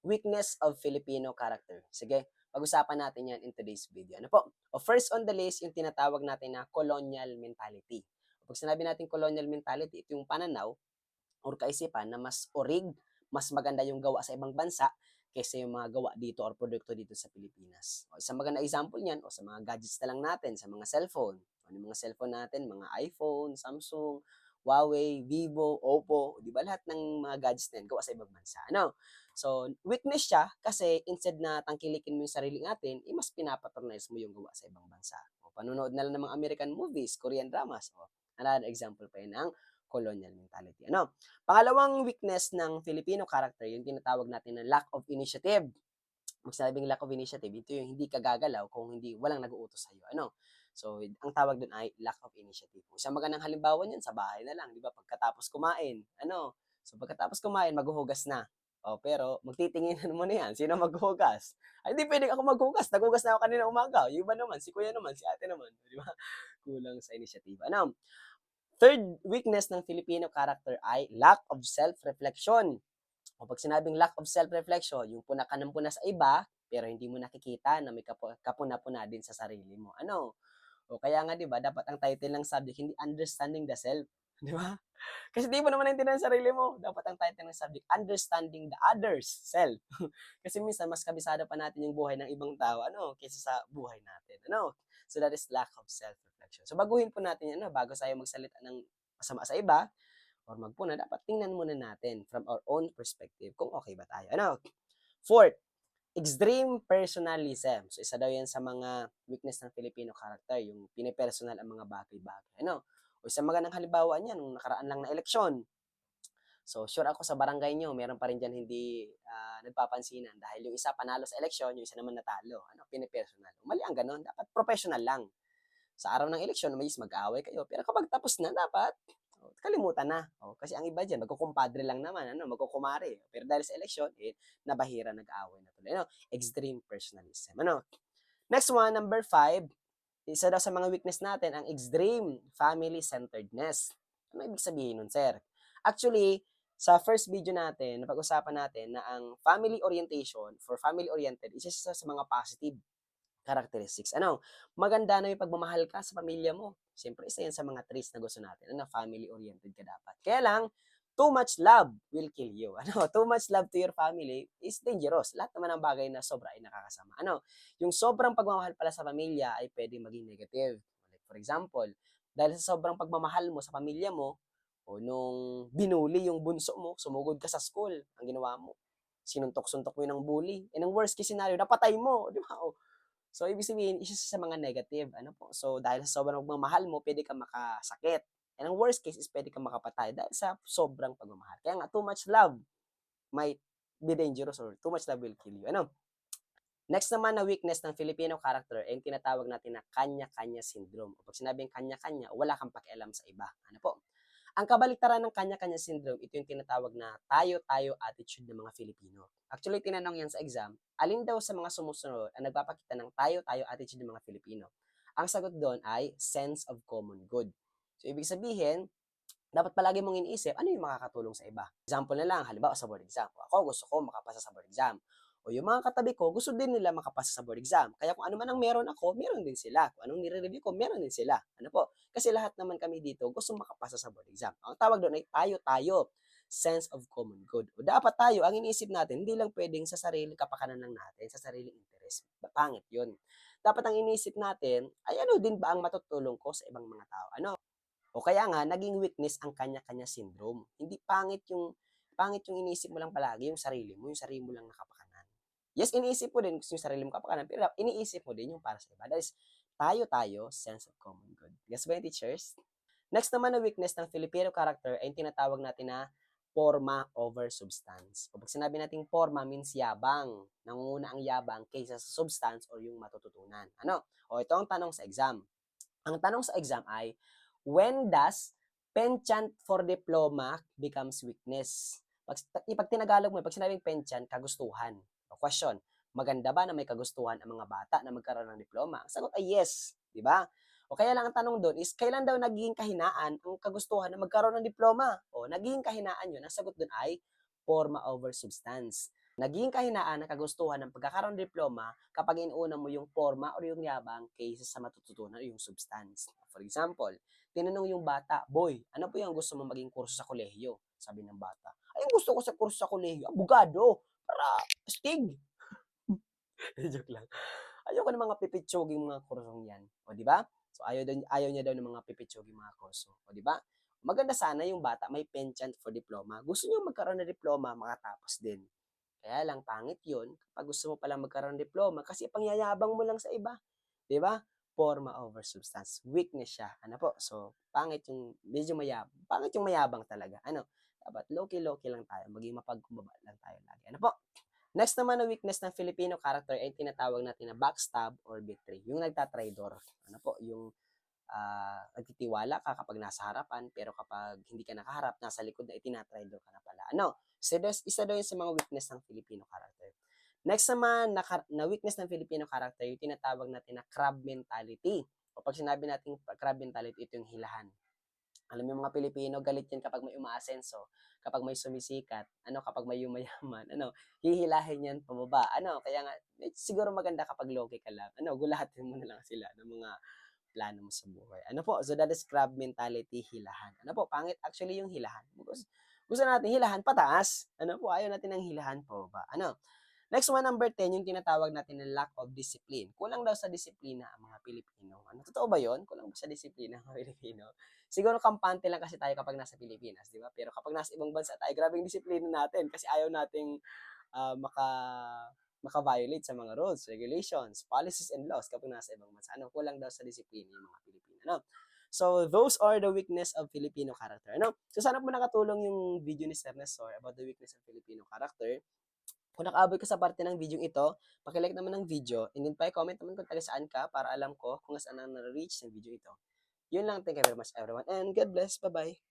weakness of Filipino character. Sige, pag-usapan natin yan in today's video. Ano po? O first on the list, yung tinatawag natin na colonial mentality. Pag sinabi natin colonial mentality, ito yung pananaw or kaisipan na mas orig, mas maganda yung gawa sa ibang bansa kaysa yung mga gawa dito or produkto dito sa Pilipinas. O isang maganda example niyan o sa mga gadgets na lang natin, sa mga cellphone. Ano yung mga cellphone natin, mga iPhone, Samsung, Huawei, Vivo, Oppo, di ba lahat ng mga gadgets na yan gawa sa ibang bansa. Ano? So, weakness siya kasi instead na tangkilikin mo yung sarili natin, mas pinapatronize mo yung gawa sa ibang bansa. O, panunood na lang ng mga American movies, Korean dramas. O, another example pa yun ng colonial mentality. Ano? Pangalawang weakness ng Filipino character, yung tinatawag natin na lack of initiative. Pag sinabing lack of initiative, ito yung hindi ka gagalaw kung hindi walang nag-uutos sa iyo. Ano? So, ang tawag doon ay lack of initiative. Isang magandang halimbawa niyan sa bahay na lang, 'di ba? Pagkatapos kumain, ano? So, pagkatapos kumain, maghuhugas na. Oh, pero magtitinginan mo na yan. Sino maghuhugas? Ay, hindi pwede ako maghugas. Naghugas na ako kanina umaga. Yung iba naman, si kuya naman, si ate naman. Di ba? Kulang sa initiative. Ano? Third weakness ng Filipino character ay lack of self-reflection. O pag sinabing lack of self-reflection, yung puna ka ng puna sa iba, pero hindi mo nakikita na may kapuna-puna din sa sarili mo. Ano? O kaya nga 'di ba, dapat ang title ng subject hindi understanding the self, 'di ba? Kasi di mo naman naintindihan ang sarili mo. Dapat ang title ng subject understanding the other's self. Kasi minsan mas kabisado pa natin yung buhay ng ibang tao ano kaysa sa buhay natin. Ano? So that is lack of self-reflection. So baguhin po natin 'yan, bago tayo magsalita ng masama sa iba or magpuna, dapat tingnan muna natin from our own perspective kung okay ba tayo. Ano? Fourth, extreme personalism. So, isa daw yan sa mga weakness ng Filipino character, yung pinipersonal ang mga bagay-bagay. Ano? O isang magandang halimbawa niyan, nung nakaraan lang na eleksyon. So, sure ako sa barangay nyo, meron pa rin dyan hindi nagpapansinan dahil yung isa panalo sa eleksyon, yung isa naman natalo. Ano? Pinipersonal. Mali ang ganun. Dapat professional lang. Sa araw ng eleksyon, may mag-aaway kayo. Pero kapag tapos na, dapat kalimutan na. Kasi ang iba dyan, magkukumpadre lang naman, magkukumare. Pero dahil sa eleksyon, nabahira, nag-aaway na tuloy. Extreme personalism. Next one, number 5, isa daw sa mga weakness natin, ang extreme family-centeredness. Ano ibig sabihin nun, sir? Actually, sa first video natin, napag-usapan natin na ang family orientation, for family-oriented, isa sa mga positive characteristics. Ano, maganda na may pagmamahal ka sa pamilya mo. Siyempre, isa yan sa mga traits na gusto natin. Family-oriented ka dapat. Kaya lang, too much love will kill you. Too much love to your family is dangerous. Lahat naman ng bagay na sobra ay nakakasama. Yung sobrang pagmamahal pala sa pamilya ay pwede maging negative. Like for example, dahil sa sobrang pagmamahal mo sa pamilya mo, o nung binuli yung bunso mo, sumugod ka sa school, ang ginawa mo, sinuntok-suntok mo yun ng bully. And ang worst case scenario, napatay mo, di ba? So, ibig sabihin, isa sa mga negative. So, dahil sa sobrang pagmamahal mo, pwede kang makasakit. And ang worst case is pwede kang makapatay dahil sa sobrang pagmamahal. Kaya nga, too much love might be dangerous or too much love will kill you. Next naman na weakness ng Filipino character ay yung tinatawag natin na kanya-kanya syndrome. O pag sinabing kanya-kanya, wala kang pakialam sa iba. Ano po? Ang kabaliktaran ng kanya-kanya syndrome, ito yung tinatawag na tayo-tayo attitude ng mga Filipino. Actually, tinanong yan sa exam, alin daw sa mga sumusunod ang nagpapakita ng tayo-tayo attitude ng mga Filipino? Ang sagot doon ay sense of common good. So, ibig sabihin, dapat palagi mong iniisip, ano yung makakatulong sa iba? Example na lang, halimbawa sa board exam. Ako, gusto ko makapasa sa board exam. O yung mga katabi ko, gusto din nila makapasa sa board exam. Kaya kung ano man ang meron ako, meron din sila. Kung anong nire-review ko, meron din sila. Ano po? Kasi lahat naman kami dito gusto makapasa sa board exam. Ang tawag doon ay tayo-tayo. Sense of common good. O dapat tayo, ang iniisip natin, hindi lang pwedeng sa sarili kapakanan lang natin, sa sariling interest. Pangit yun. Dapat ang iniisip natin, ay ano din ba ang matutulong ko sa ibang mga tao? O kaya nga, naging weakness ang kanya-kanya syndrome. Hindi pangit yung iniisip mo lang palagi, yung sarili mo lang nakapakanan. Yes, iniisip mo din yung sarili mo kapakanan, pero iniisip mo din yung para sa iba. That is, tayo-tayo, sense of common good. Yes ba yung teachers? Next naman na weakness ng Filipino character ay yung tinatawag natin na forma over substance. O pag sinabi natin forma means yabang. Nangunguna ang yabang kaysa sa substance o yung matututunan. O ito ang tanong sa exam. Ang tanong sa exam ay, when does penchant for diploma becomes weakness? Pag tinagalog mo, pag sinabing penchant, kagustuhan. O question, maganda ba na may kagustuhan ang mga bata na magkaroon ng diploma? Ang sagot ay yes, di ba? O kaya lang ang tanong doon is, kailan daw naging kahinaan ang kagustuhan na magkaroon ng diploma? O naging kahinaan yun, ang sagot doon ay forma over substance. Naging kahinaan ng kagustuhan ng pagkakaroon ng diploma kapag inuuna mo yung forma or yung yabang kaysa sa matututunan o yung substance. For example, tinanong yung bata, "Boy, ano po yung gusto mong maging kurso sa kolehiyo?" Sabi ng bata, "Ay, ang gusto ko sa kurso sa kolehiyo, abogado, para astig." Joke lang. Ayoko ng mga pipitsuging mga kursong 'yan, o 'di ba? So ayaw niya daw ng mga pipitsuging mga kurso, o 'di ba? Maganda sana yung bata may penchant for diploma. Gusto niya magkaroon ng diploma, makatapos din. Kaya lang pangit 'yun kapag gusto mo palang magkaroon ng diploma kasi pangyayabang mo lang sa iba, 'di ba? Forma over substance, weakness siya, ano po. So pangit yung medyo pangit yung mayabang talaga, ano. Dapat low-key lang tayo, maging mapagkumbaba lang tayo lagi, ano po. Next naman na weakness ng Filipino character ay tinatawag natin na backstab or betray, yung nagtatraydor. Ano po, yung nagtitiwala ka kapag nasa harapan, pero kapag hindi ka nakaharap, nasa likod na itinatraydor ka na pala. Ano? Isa daw yun sa mga weakness ng Filipino character. Next naman, na weakness ng Filipino character, yung tinatawag natin na crab mentality. O pag sinabi natin crab mentality, ito yung hilahan. Alam mo yung mga Pilipino, galit yan kapag may umaasenso, kapag may sumisikat, ano, kapag may yumayaman, ano, hihilahin yan pababa. Ano, kaya nga, siguro maganda kapag low ka lang. Ano, gulatin mo na lang sila ng mga plano mo sa buhay. Ano po, so that is crab mentality, hilahan. Ano po, pangit actually yung hilahan. Gusto natin hilahan pataas. Ano po, ayaw natin ng hilahan pababa. Ano, next one, number 10, yung tinatawag natin na lack of discipline. Kulang daw sa disiplina ang mga Pilipino. Ano, totoo ba yun? Kulang ba sa disiplina ang mga Pilipino? Siguro kampante lang kasi tayo kapag nasa Pilipinas, di ba? Pero kapag nasa ibang bansa tayo, grabe yung disiplina natin kasi ayaw nating ah, maka maka-violate sa mga rules, regulations, policies, and laws kapag nasa ibang bansa. Ano, kulang daw sa disiplina yung mga Pilipino. Ano? So, those are the weakness of Filipino character. Ano? So, sana po nakatulong yung video ni Sir Nestor about the weakness of Filipino character. Kung nakaabot ka sa parte ng video ito, paki-like naman ng video and then pa-comment naman kung taga saan ka para alam ko kung saan na na-reach ng video ito. Yun lang. Thank you very much everyone and God bless. Bye-bye.